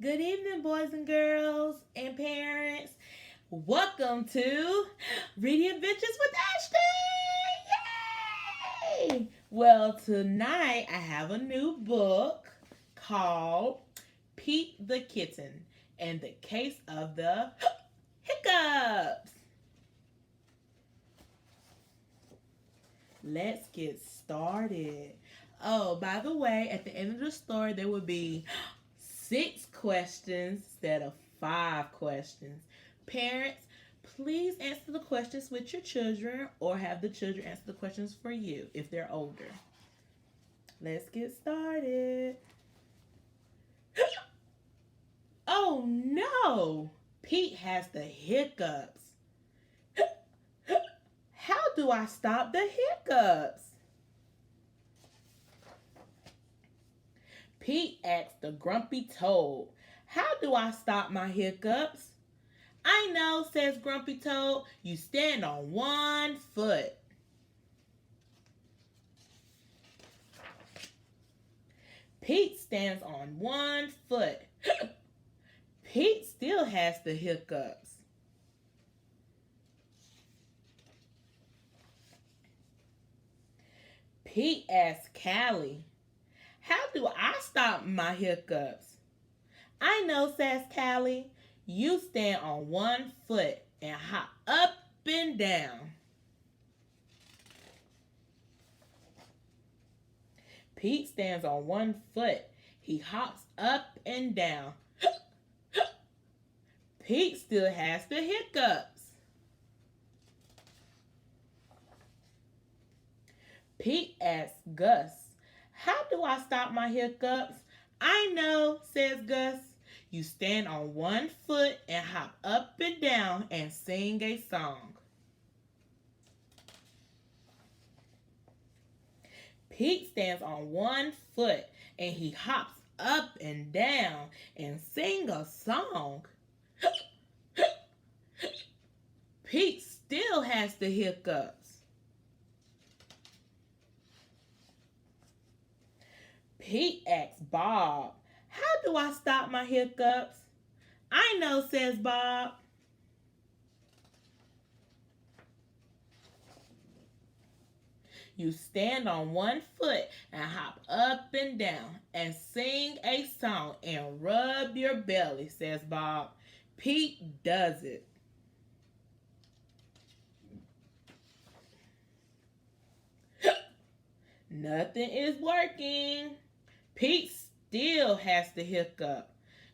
Good evening, boys and girls and parents. Welcome to Reading Adventures with Ashton. Yay! Well, tonight I have a new book called Pete the Kitten and the Case of the Hiccups. Let's get started. Oh, by the way, at the end of the story, there will be 6 questions instead of 5 questions. Parents, please answer the questions with your children or have the children answer the questions for you if they're older. Let's get started. Oh no! Pete has the hiccups. How do I stop the hiccups? Pete asked the grumpy toad, how do I stop my hiccups? I know, says Grumpy Toad, you stand on one foot. Pete stands on one foot. Pete still has the hiccups. Pete asks Callie, how do I stop my hiccups? I know, says Callie. You stand on one foot and hop up and down. Pete stands on one foot. He hops up and down. Pete still has the hiccups. Pete asks Gus, how do I stop my hiccups? I know, says Gus. You stand on one foot and hop up and down and sing a song. Pete stands on one foot and he hops up and down and sing a song. Pete still has the hiccups. Pete asks Bob, how do I stop my hiccups? I know, says Bob. You stand on one foot and hop up and down and sing a song and rub your belly, says Bob. Pete does it. Nothing is working. Pete still has the hiccup.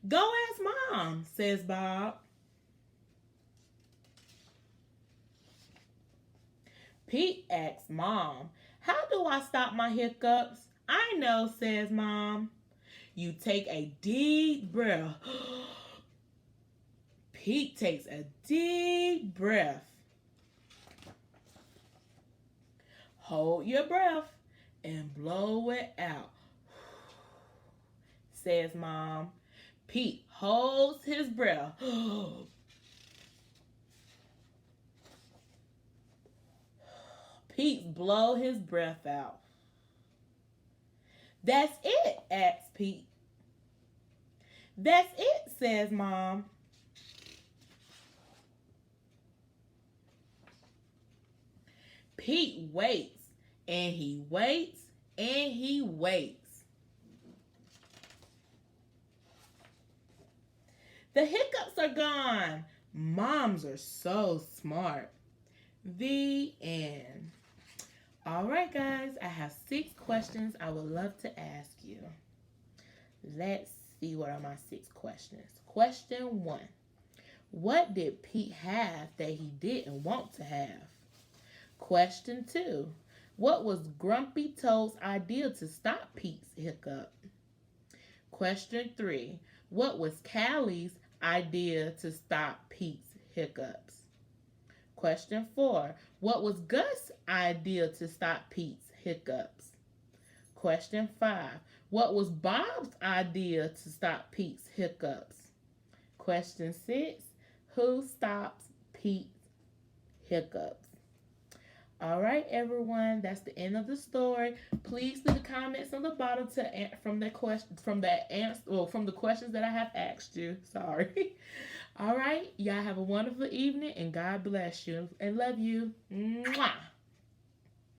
Go ask Mom, says Bob. Pete asks Mom, how do I stop my hiccups? I know, says Mom. You take a deep breath. Pete takes a deep breath. Hold your breath and blow it out, says Mom. Pete holds his breath. Pete blow his breath out. That's it, asks Pete. That's it, says Mom. Pete waits, and he waits, and he waits. The hiccups are gone. Moms are so smart. The end. All right, guys, I have 6 questions I would love to ask you. Let's see what are my 6 questions. Question 1. What did Pete have that he didn't want to have? Question 2. What was Grumpy Toad's idea to stop Pete's hiccup? Question 3. What was Callie's idea to stop Pete's hiccups? Question 4. What was Gus' idea to stop Pete's hiccups? Question 5. What was Bob's idea to stop Pete's hiccups? Question 6. Who stops Pete's hiccups? All right, everyone. That's the end of the story. Please leave the comments on the bottom from the questions that I have asked you. Sorry. All right. Y'all have a wonderful evening and God bless you and love you. Mwah.